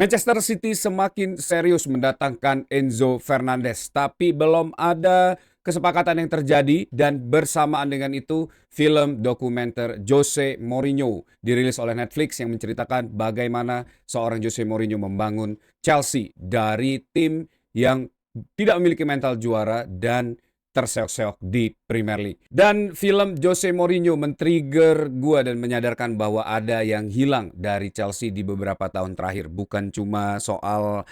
Manchester City semakin serius mendatangkan Enzo Fernandez, tapi belum ada kesepakatan yang terjadi dan bersamaan dengan itu film dokumenter Jose Mourinho dirilis oleh Netflix yang menceritakan bagaimana seorang Jose Mourinho membangun Chelsea dari tim yang tidak memiliki mental juara dan terseok-seok di Premier League. Dan film Jose Mourinho men-trigger gua dan menyadarkan bahwa ada yang hilang dari Chelsea di beberapa tahun terakhir. Bukan cuma soal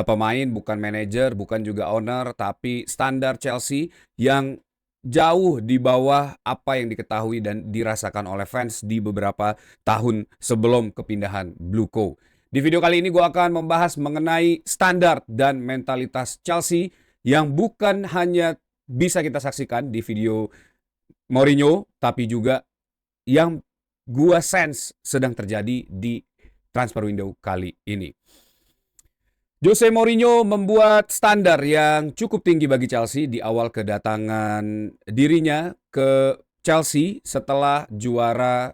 pemain, bukan manajer, bukan juga owner, tapi standar Chelsea yang jauh di bawah apa yang diketahui dan dirasakan oleh fans di beberapa tahun sebelum kepindahan Blue Co. Di video kali ini gue akan membahas mengenai standar dan mentalitas Chelsea yang bukan hanya bisa kita saksikan di video Mourinho, tapi juga yang gua sense sedang terjadi di transfer window kali ini. Jose Mourinho membuat standar yang cukup tinggi bagi Chelsea di awal kedatangan dirinya ke Chelsea setelah juara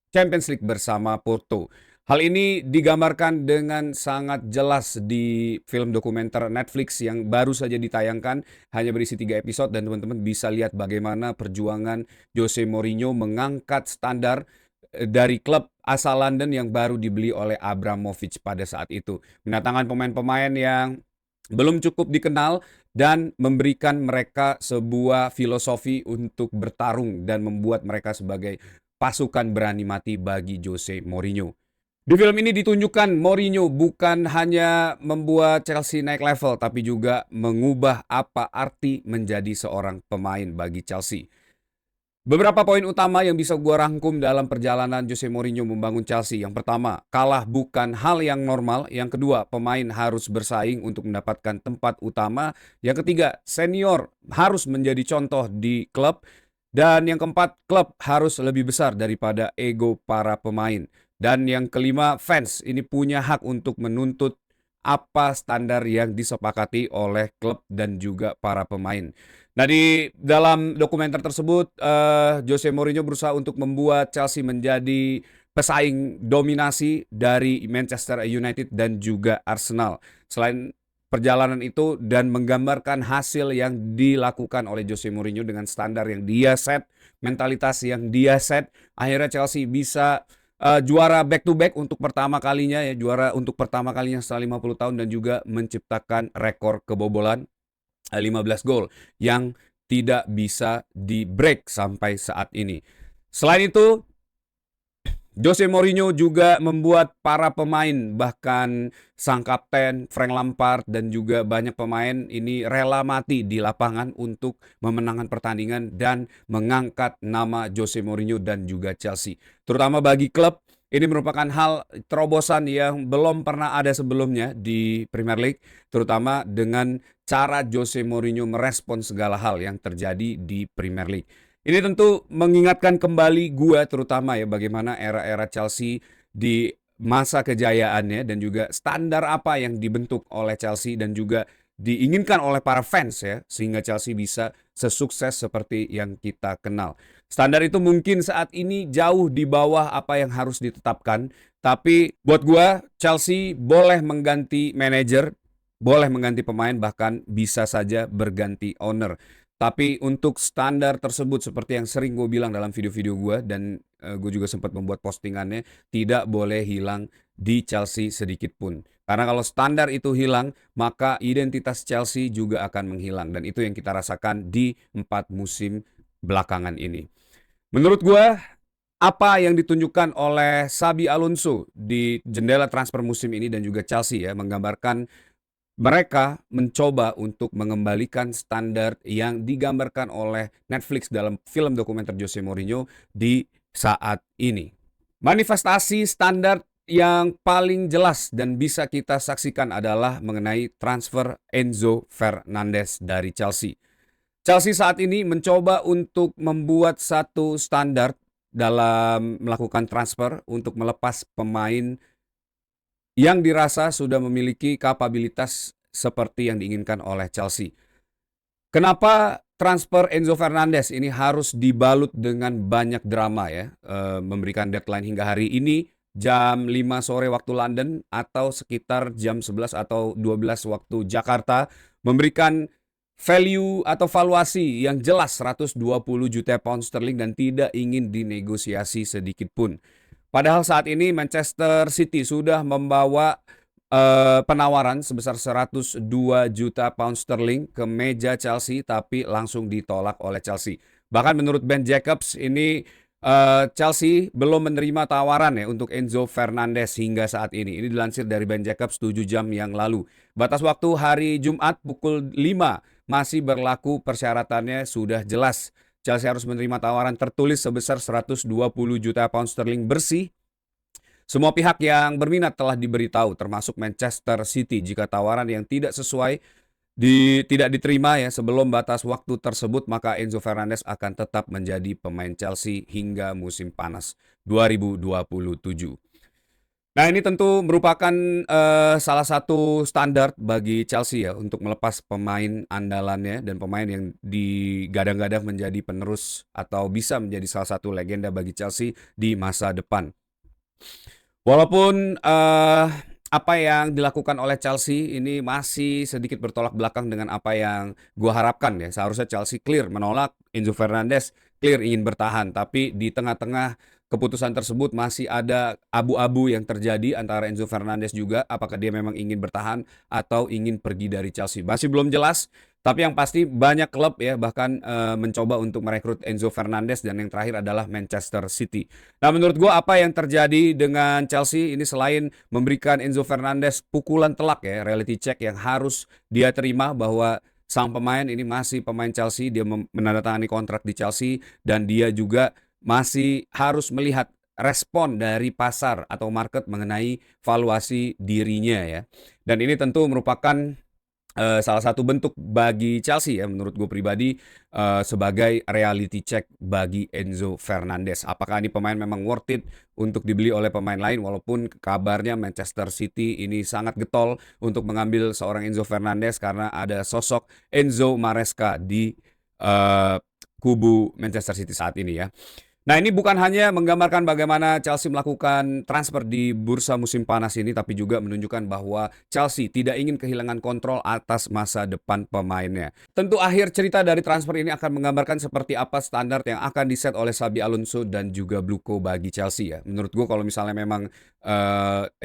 Champions League bersama Porto. Hal ini digambarkan dengan sangat jelas di film dokumenter Netflix yang baru saja ditayangkan, hanya berisi 3 episode dan teman-teman bisa lihat bagaimana perjuangan Jose Mourinho mengangkat standar dari klub asal London yang baru dibeli oleh Abramovich pada saat itu. Mendatangkan pemain-pemain yang belum cukup dikenal dan memberikan mereka sebuah filosofi untuk bertarung dan membuat mereka sebagai pasukan berani mati bagi Jose Mourinho. Di film ini ditunjukkan Mourinho bukan hanya membuat Chelsea naik level, tapi juga mengubah apa arti menjadi seorang pemain bagi Chelsea. Beberapa poin utama yang bisa gue rangkum dalam perjalanan Jose Mourinho membangun Chelsea. Yang pertama, kalah bukan hal yang normal. Yang kedua, pemain harus bersaing untuk mendapatkan tempat utama. Yang ketiga, senior harus menjadi contoh di klub. Dan yang keempat, klub harus lebih besar daripada ego para pemain. Dan yang kelima, fans ini punya hak untuk menuntut apa standar yang disepakati oleh klub dan juga para pemain. Nah, di dalam dokumenter tersebut, Jose Mourinho berusaha untuk membuat Chelsea menjadi pesaing dominasi dari Manchester United dan juga Arsenal. Selain perjalanan itu dan menggambarkan hasil yang dilakukan oleh Jose Mourinho dengan standar yang dia set, mentalitas yang dia set, akhirnya Chelsea bisa juara back to back untuk pertama kalinya ya, juara untuk pertama kalinya setelah 50 tahun dan juga menciptakan rekor kebobolan 15 gol yang tidak bisa di-break sampai saat ini. Selain itu, Jose Mourinho juga membuat para pemain, bahkan sang kapten Frank Lampard dan juga banyak pemain ini rela mati di lapangan untuk memenangkan pertandingan dan mengangkat nama Jose Mourinho dan juga Chelsea. Terutama bagi klub, ini merupakan hal terobosan yang belum pernah ada sebelumnya di Premier League, terutama dengan cara Jose Mourinho merespon segala hal yang terjadi di Premier League. Ini tentu mengingatkan kembali gua terutama ya bagaimana era-era Chelsea di masa kejayaannya dan juga standar apa yang dibentuk oleh Chelsea dan juga diinginkan oleh para fans ya sehingga Chelsea bisa sesukses seperti yang kita kenal. Standar itu mungkin saat ini jauh di bawah apa yang harus ditetapkan, tapi buat gua Chelsea boleh mengganti manajer, boleh mengganti pemain bahkan bisa saja berganti owner. Tapi untuk standar tersebut seperti yang sering gue bilang dalam video-video gue dan gue juga sempat membuat postingannya, tidak boleh hilang di Chelsea sedikit pun. Karena kalau standar itu hilang, maka identitas Chelsea juga akan menghilang. Dan itu yang kita rasakan di 4 musim belakangan ini. Menurut gue, apa yang ditunjukkan oleh Xabi Alonso di jendela transfer musim ini dan juga Chelsea ya, menggambarkan mereka mencoba untuk mengembalikan standar yang digambarkan oleh Netflix dalam film dokumenter Jose Mourinho di saat ini. Manifestasi standar yang paling jelas dan bisa kita saksikan adalah mengenai transfer Enzo Fernandez dari Chelsea. Chelsea saat ini mencoba untuk membuat satu standar dalam melakukan transfer untuk melepas pemain yang dirasa sudah memiliki kapabilitas seperti yang diinginkan oleh Chelsea. Kenapa transfer Enzo Fernandez ini harus dibalut dengan banyak drama ya, memberikan deadline hingga hari ini jam 5 sore waktu London atau sekitar jam 11 atau 12 waktu Jakarta, memberikan value atau valuasi yang jelas 120 juta pound sterling dan tidak ingin dinegosiasi sedikit pun. Padahal saat ini Manchester City sudah membawa penawaran sebesar 102 juta pound sterling ke meja Chelsea tapi langsung ditolak oleh Chelsea. Bahkan menurut Ben Jacobs ini Chelsea belum menerima tawaran ya untuk Enzo Fernandez hingga saat ini. Ini dilansir dari Ben Jacobs 7 jam yang lalu. Batas waktu hari Jumat pukul 5 masih berlaku, persyaratannya sudah jelas. Chelsea harus menerima tawaran tertulis sebesar 120 juta pound sterling bersih. Semua pihak yang berminat telah diberitahu, termasuk Manchester City. Jika tawaran yang tidak sesuai tidak diterima ya sebelum batas waktu tersebut, maka Enzo Fernandez akan tetap menjadi pemain Chelsea hingga musim panas 2027. Nah, ini tentu merupakan salah satu standar bagi Chelsea ya untuk melepas pemain andalannya dan pemain yang digadang-gadang menjadi penerus atau bisa menjadi salah satu legenda bagi Chelsea di masa depan. Walaupun apa yang dilakukan oleh Chelsea ini masih sedikit bertolak belakang dengan apa yang gua harapkan ya. Seharusnya Chelsea clear menolak, Enzo Fernandez clear ingin bertahan. Tapi di tengah-tengah keputusan tersebut masih ada abu-abu yang terjadi antara Enzo Fernandez juga. Apakah dia memang ingin bertahan atau ingin pergi dari Chelsea. Masih belum jelas. Tapi yang pasti banyak klub ya bahkan mencoba untuk merekrut Enzo Fernandez dan yang terakhir adalah Manchester City. Nah, menurut gue apa yang terjadi dengan Chelsea ini selain memberikan Enzo Fernandez pukulan telak ya, reality check yang harus dia terima bahwa sang pemain ini masih pemain Chelsea, dia menandatangani kontrak di Chelsea dan dia juga masih harus melihat respon dari pasar atau market mengenai valuasi dirinya ya. Dan ini tentu merupakan salah satu bentuk bagi Chelsea ya menurut gue pribadi sebagai reality check bagi Enzo Fernandez. Apakah ini pemain memang worth it untuk dibeli oleh pemain lain walaupun kabarnya Manchester City ini sangat getol untuk mengambil seorang Enzo Fernandez karena ada sosok Enzo Maresca di kubu Manchester City saat ini ya. Nah, ini bukan hanya menggambarkan bagaimana Chelsea melakukan transfer di bursa musim panas ini, tapi juga menunjukkan bahwa Chelsea tidak ingin kehilangan kontrol atas masa depan pemainnya. Tentu akhir cerita dari transfer ini akan menggambarkan seperti apa standar yang akan diset oleh Xabi Alonso dan juga Bluco bagi Chelsea ya. Menurut gue kalau misalnya memang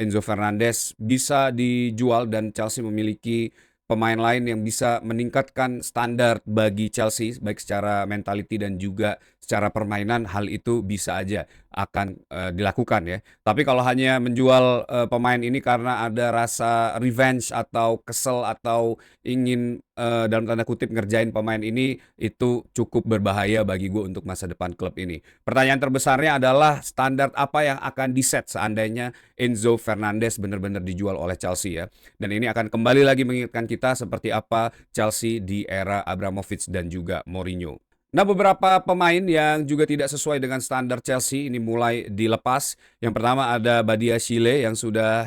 Enzo Fernandez bisa dijual dan Chelsea memiliki pemain lain yang bisa meningkatkan standar bagi Chelsea baik secara mentality dan juga secara permainan, hal itu bisa aja akan dilakukan ya. Tapi kalau hanya menjual pemain ini karena ada rasa revenge atau kesel atau ingin dalam tanda kutip ngerjain pemain ini, itu cukup berbahaya bagi gue untuk masa depan klub ini. Pertanyaan terbesarnya adalah standar apa yang akan diset seandainya Enzo Fernandez benar-benar dijual oleh Chelsea ya. Dan ini akan kembali lagi mengingatkan kita seperti apa Chelsea di era Abramovich dan juga Mourinho. Nah, beberapa pemain yang juga tidak sesuai dengan standar Chelsea ini mulai dilepas. Yang pertama ada Badia Chile yang sudah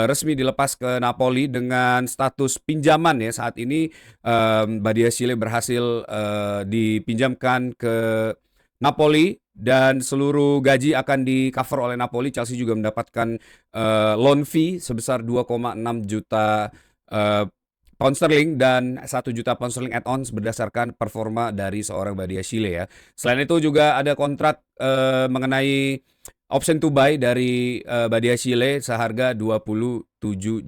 resmi dilepas ke Napoli dengan status pinjaman ya. Saat ini Badia Chile berhasil dipinjamkan ke Napoli dan seluruh gaji akan di-cover oleh Napoli. Chelsea juga mendapatkan loan fee sebesar 2,6 juta pound sterling dan 1 juta pound sterling add-ons berdasarkan performa dari seorang Badia Chile ya. Selain itu juga ada kontrak mengenai option to buy dari Badia Chile seharga 27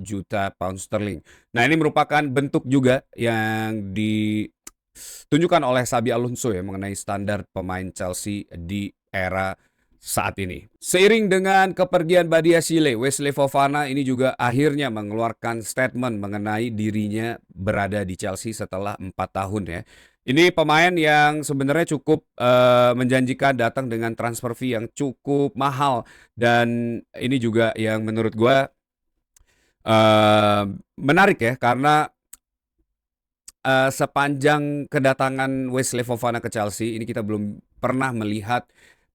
juta pound sterling. Nah, ini merupakan bentuk juga yang ditunjukkan oleh Xabi Alonso ya mengenai standar pemain Chelsea di era saat ini. Seiring dengan kepergian Badia Chile, Wesley Fofana ini juga akhirnya mengeluarkan statement mengenai dirinya berada di Chelsea setelah 4 tahun ya. Ini pemain yang sebenarnya cukup menjanjikan, datang dengan transfer fee yang cukup mahal dan ini juga yang menurut gue menarik ya karena sepanjang kedatangan Wesley Fofana ke Chelsea ini kita belum pernah melihat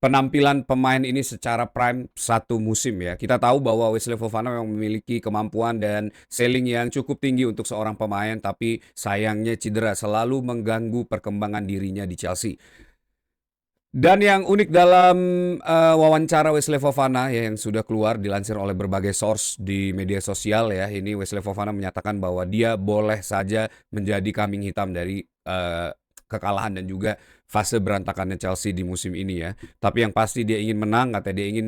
penampilan pemain ini secara prime satu musim ya. Kita tahu bahwa Wesley Fofana memang memiliki kemampuan dan ceiling yang cukup tinggi untuk seorang pemain, tapi sayangnya cedera selalu mengganggu perkembangan dirinya di Chelsea. Dan yang unik dalam wawancara Wesley Fofana ya yang sudah keluar dilansir oleh berbagai source di media sosial ya, ini Wesley Fofana menyatakan bahwa dia boleh saja menjadi kambing hitam dari kekalahan dan juga fase berantakannya Chelsea di musim ini ya. Tapi yang pasti dia ingin menang, katanya dia ingin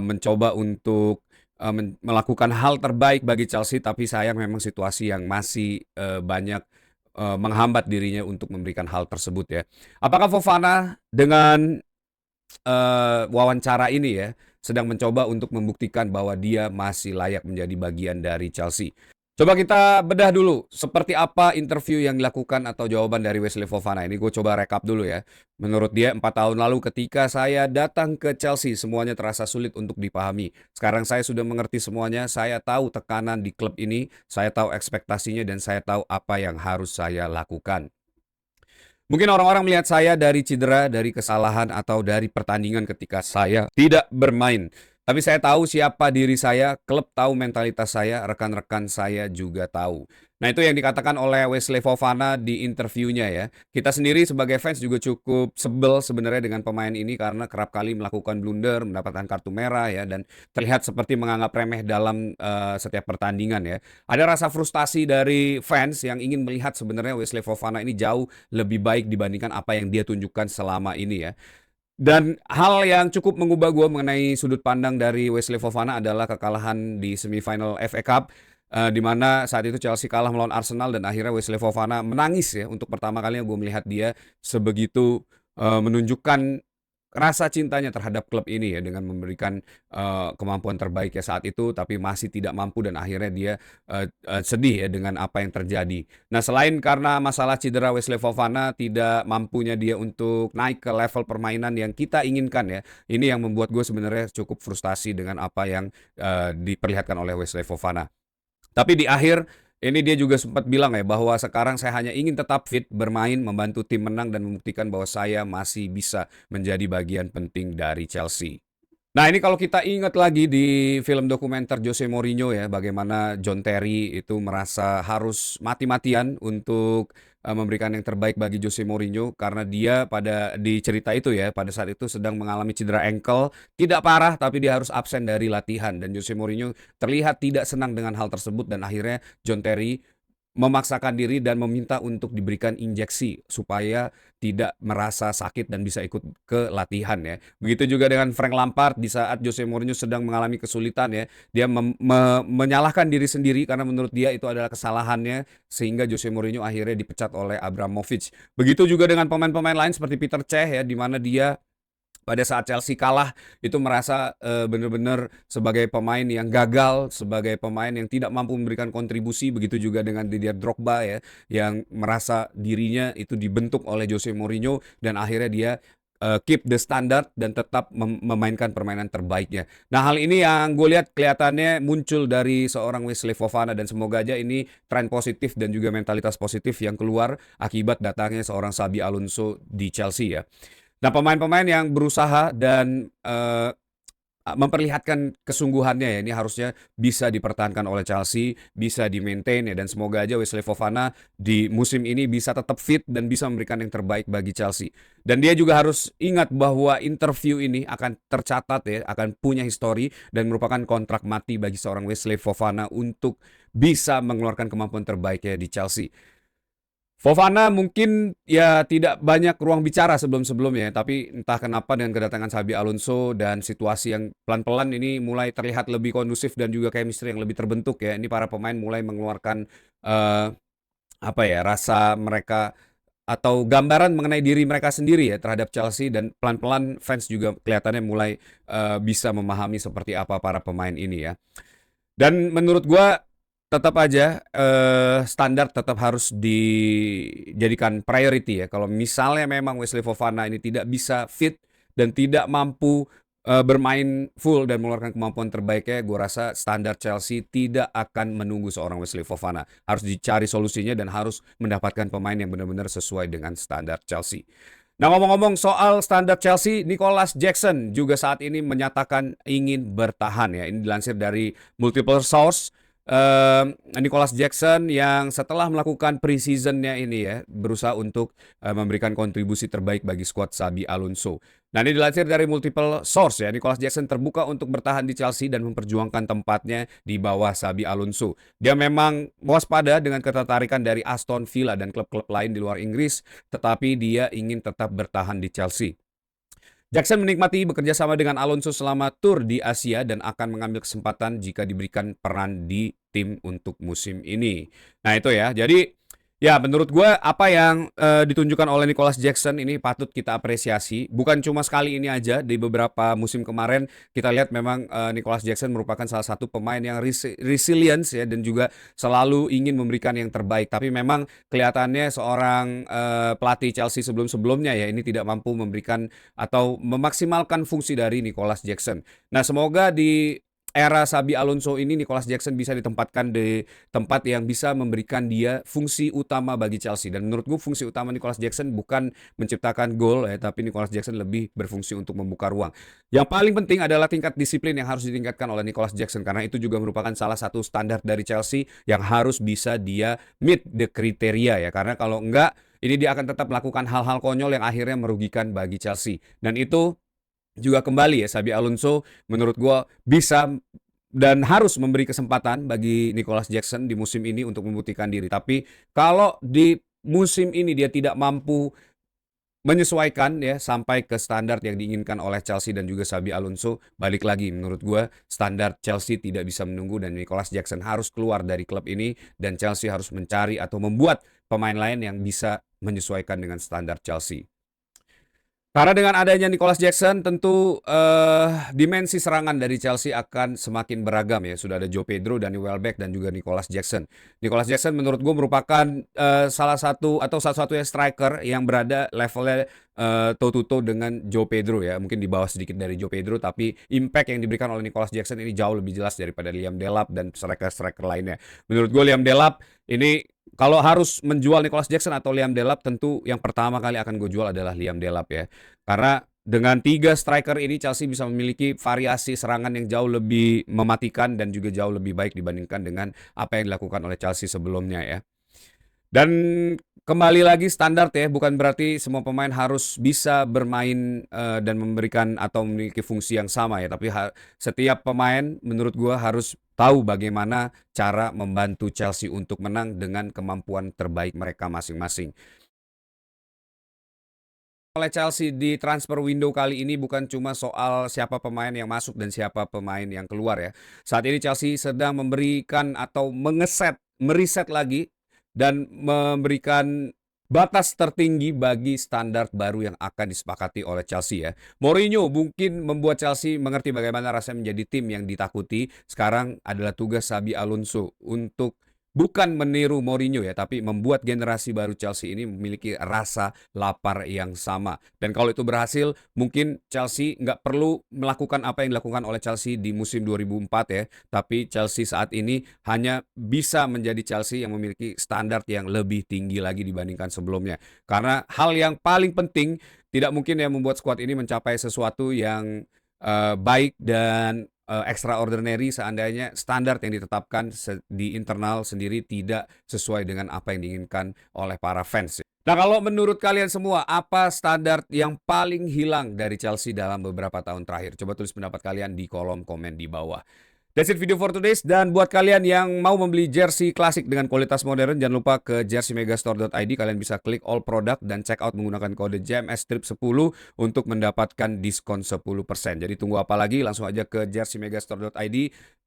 mencoba untuk melakukan hal terbaik bagi Chelsea, tapi sayang memang situasi yang masih banyak menghambat dirinya untuk memberikan hal tersebut ya. Apakah Fofana dengan wawancara ini ya sedang mencoba untuk membuktikan bahwa dia masih layak menjadi bagian dari Chelsea? Coba kita bedah dulu seperti apa interview yang dilakukan atau jawaban dari Wesley Fofana. Ini gue coba rekap dulu ya. Menurut dia 4 tahun lalu ketika saya datang ke Chelsea semuanya terasa sulit untuk dipahami. Sekarang saya sudah mengerti semuanya, saya tahu tekanan di klub ini, saya tahu ekspektasinya dan saya tahu apa yang harus saya lakukan. Mungkin orang-orang melihat saya dari cedera, dari kesalahan, atau dari pertandingan ketika saya tidak bermain. Tapi saya tahu siapa diri saya, klub tahu mentalitas saya, rekan-rekan saya juga tahu. Nah itu yang dikatakan oleh Wesley Fofana di interviewnya ya. Kita sendiri sebagai fans juga cukup sebel sebenarnya dengan pemain ini karena kerap kali melakukan blunder, mendapatkan kartu merah ya, dan terlihat seperti menganggap remeh dalam setiap pertandingan ya. Ada rasa frustasi dari fans yang ingin melihat sebenarnya Wesley Fofana ini jauh lebih baik dibandingkan apa yang dia tunjukkan selama ini ya. Dan hal yang cukup mengubah gue mengenai sudut pandang dari Wesley Fofana adalah kekalahan di semifinal FA Cup, di mana saat itu Chelsea kalah melawan Arsenal dan akhirnya Wesley Fofana menangis ya. Untuk pertama kalinya gue melihat dia sebegitu menunjukkan rasa cintanya terhadap klub ini ya dengan memberikan kemampuan terbaiknya saat itu, tapi masih tidak mampu dan akhirnya dia sedih ya dengan apa yang terjadi. Nah selain karena masalah cedera Wesley Fofana tidak mampunya dia untuk naik ke level permainan yang kita inginkan ya, ini yang membuat gue sebenarnya cukup frustasi dengan apa yang diperlihatkan oleh Wesley Fofana. Tapi di akhir ini dia juga sempat bilang ya bahwa sekarang saya hanya ingin tetap fit, bermain, membantu tim menang dan membuktikan bahwa saya masih bisa menjadi bagian penting dari Chelsea. Nah ini kalau kita ingat lagi di film dokumenter Jose Mourinho ya, bagaimana John Terry itu merasa harus mati-matian untuk memberikan yang terbaik bagi Jose Mourinho karena dia pada di cerita itu ya, pada saat itu sedang mengalami cedera ankle, tidak parah tapi dia harus absen dari latihan dan Jose Mourinho terlihat tidak senang dengan hal tersebut dan akhirnya John Terry memaksakan diri dan meminta untuk diberikan injeksi supaya tidak merasa sakit dan bisa ikut ke latihan ya. Begitu juga dengan Frank Lampard di saat Jose Mourinho sedang mengalami kesulitan ya. Dia menyalahkan diri sendiri karena menurut dia itu adalah kesalahannya sehingga Jose Mourinho akhirnya dipecat oleh Abramovich. Begitu juga dengan pemain-pemain lain seperti Peter Cech ya di mana dia pada saat Chelsea kalah itu merasa benar-benar sebagai pemain yang gagal, sebagai pemain yang tidak mampu memberikan kontribusi. Begitu juga dengan Didier Drogba ya, yang merasa dirinya itu dibentuk oleh Jose Mourinho dan akhirnya dia keep the standard dan tetap memainkan permainan terbaiknya. Nah hal ini yang gue lihat kelihatannya muncul dari seorang Wesley Fofana dan semoga aja ini tren positif dan juga mentalitas positif yang keluar akibat datangnya seorang Xabi Alonso di Chelsea ya. Nah, pemain-pemain yang berusaha dan memperlihatkan kesungguhannya ya, ini harusnya bisa dipertahankan oleh Chelsea, bisa di-maintain ya, dan semoga aja Wesley Fofana di musim ini bisa tetap fit dan bisa memberikan yang terbaik bagi Chelsea. Dan dia juga harus ingat bahwa interview ini akan tercatat ya, akan punya histori dan merupakan kontrak mati bagi seorang Wesley Fofana untuk bisa mengeluarkan kemampuan terbaiknya di Chelsea. Fofana mungkin ya tidak banyak ruang bicara sebelum-sebelumnya, tapi entah kenapa dengan kedatangan Xabi Alonso dan situasi yang pelan-pelan ini mulai terlihat lebih kondusif dan juga chemistry yang lebih terbentuk ya. Ini para pemain mulai mengeluarkan eh, apa ya rasa mereka atau gambaran mengenai diri mereka sendiri ya terhadap Chelsea dan pelan-pelan fans juga kelihatannya mulai bisa memahami seperti apa para pemain ini ya. Dan menurut gua tetap aja standar tetap harus dijadikan priority ya. Kalau misalnya memang Wesley Fofana ini tidak bisa fit dan tidak mampu bermain full dan mengeluarkan kemampuan terbaiknya, gue rasa standar Chelsea tidak akan menunggu seorang Wesley Fofana. Harus dicari solusinya dan harus mendapatkan pemain yang benar-benar sesuai dengan standar Chelsea. Nah ngomong-ngomong soal standar Chelsea, Nicholas Jackson juga saat ini menyatakan ingin bertahan ya. Ini dilansir dari multiple source. Nicholas Jackson yang setelah melakukan pre-season-nya ini ya, berusaha untuk memberikan kontribusi terbaik bagi skuad Xabi Alonso. Nah, ini dilansir dari multiple source ya, Nicholas Jackson terbuka untuk bertahan di Chelsea dan memperjuangkan tempatnya di bawah Xabi Alonso. Dia memang waspada dengan ketertarikan dari Aston Villa dan klub-klub lain di luar Inggris, tetapi dia ingin tetap bertahan di Chelsea. Jackson menikmati bekerja sama dengan Alonso selama tur di Asia dan akan mengambil kesempatan jika diberikan peran di tim untuk musim ini. Nah itu ya, jadi ya menurut gue apa yang ditunjukkan oleh Nicholas Jackson ini patut kita apresiasi. Bukan cuma sekali ini aja, di beberapa musim kemarin kita lihat memang Nicholas Jackson merupakan salah satu pemain yang resilience ya dan juga selalu ingin memberikan yang terbaik. Tapi memang kelihatannya seorang pelatih Chelsea sebelum-sebelumnya ya ini tidak mampu memberikan atau memaksimalkan fungsi dari Nicholas Jackson. Nah, semoga di era Xabi Alonso ini Nicholas Jackson bisa ditempatkan di tempat yang bisa memberikan dia fungsi utama bagi Chelsea. Dan menurut gue fungsi utama Nicholas Jackson bukan menciptakan gol ya, tapi Nicholas Jackson lebih berfungsi untuk membuka ruang. Yang paling penting adalah tingkat disiplin yang harus ditingkatkan oleh Nicholas Jackson karena itu juga merupakan salah satu standar dari Chelsea yang harus bisa dia meet the kriteria ya. Karena kalau enggak ini dia akan tetap melakukan hal-hal konyol yang akhirnya merugikan bagi Chelsea. Dan itu juga kembali ya, Xabi Alonso menurut gue bisa dan harus memberi kesempatan bagi Nicholas Jackson di musim ini untuk membuktikan diri. Tapi kalau di musim ini dia tidak mampu menyesuaikan ya sampai ke standar yang diinginkan oleh Chelsea dan juga Xabi Alonso, balik lagi menurut gue standar Chelsea tidak bisa menunggu dan Nicholas Jackson harus keluar dari klub ini dan Chelsea harus mencari atau membuat pemain lain yang bisa menyesuaikan dengan standar Chelsea. Karena dengan adanya Nicholas Jackson, tentu dimensi serangan dari Chelsea akan semakin beragam ya. Sudah ada Joe Pedro, Danny Welbeck, dan juga Nicholas Jackson. Nicholas Jackson menurut gue merupakan salah satunya striker yang berada levelnya toe-to-toe dengan Joe Pedro ya. Mungkin di bawah sedikit dari Joe Pedro, tapi impact yang diberikan oleh Nicholas Jackson ini jauh lebih jelas daripada Liam Delap dan striker-striker lainnya. Menurut gue Liam Delap ini kalau harus menjual Nicholas Jackson atau Liam Delap, tentu yang pertama kali akan gue jual adalah Liam Delap ya. Karena dengan 3 striker ini Chelsea bisa memiliki variasi serangan yang jauh lebih mematikan dan juga jauh lebih baik dibandingkan dengan apa yang dilakukan oleh Chelsea sebelumnya ya. Dan kembali lagi standar ya, bukan berarti semua pemain harus bisa bermain dan memberikan atau memiliki fungsi yang sama ya, tapi setiap pemain menurut gua harus tahu bagaimana cara membantu Chelsea untuk menang dengan kemampuan terbaik mereka masing-masing. Oleh Chelsea di transfer window kali ini bukan cuma soal siapa pemain yang masuk dan siapa pemain yang keluar ya. Saat ini Chelsea sedang memberikan atau meriset lagi dan memberikan batas tertinggi bagi standar baru yang akan disepakati oleh Chelsea ya. Mourinho mungkin membuat Chelsea mengerti bagaimana rasanya menjadi tim yang ditakuti. Sekarang adalah tugas Xabi Alonso untuk bukan meniru Mourinho ya, tapi membuat generasi baru Chelsea ini memiliki rasa lapar yang sama. Dan kalau itu berhasil, mungkin Chelsea nggak perlu melakukan apa yang dilakukan oleh Chelsea di musim 2004 ya. Tapi Chelsea saat ini hanya bisa menjadi Chelsea yang memiliki standar yang lebih tinggi lagi dibandingkan sebelumnya. Karena hal yang paling penting, tidak mungkin ya membuat skuad ini mencapai sesuatu yang baik dan extraordinary seandainya standar yang ditetapkan di internal sendiri tidak sesuai dengan apa yang diinginkan oleh para fans. Nah, kalau menurut kalian semua, apa standar yang paling hilang dari Chelsea dalam beberapa tahun terakhir? Coba tulis pendapat kalian di kolom komen di bawah. That's it video for today. Dan buat kalian yang mau membeli jersey klasik dengan kualitas modern, jangan lupa ke jerseymegastore.id. Kalian bisa klik all product dan check out menggunakan kode JMSTRIP10 untuk mendapatkan diskon 10%. Jadi tunggu apa lagi? Langsung aja ke jerseymegastore.id,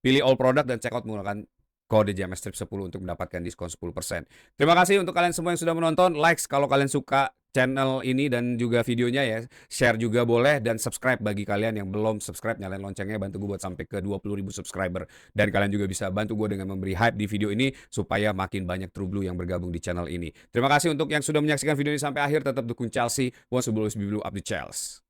pilih all product dan check out menggunakan kode JMSTRIP10 untuk mendapatkan diskon 10%. Terima kasih untuk kalian semua yang sudah menonton. Like kalau kalian suka channel ini dan juga videonya ya. Share juga boleh dan subscribe bagi kalian yang belum subscribe, nyalain loncengnya, bantu gue buat sampai ke 20.000 subscriber. Dan kalian juga bisa bantu gue dengan memberi hype di video ini supaya makin banyak True Blue yang bergabung di channel ini. Terima kasih untuk yang sudah menyaksikan video ini sampai akhir. Tetap dukung Chelsea. Want to always be blue up the Chelsea.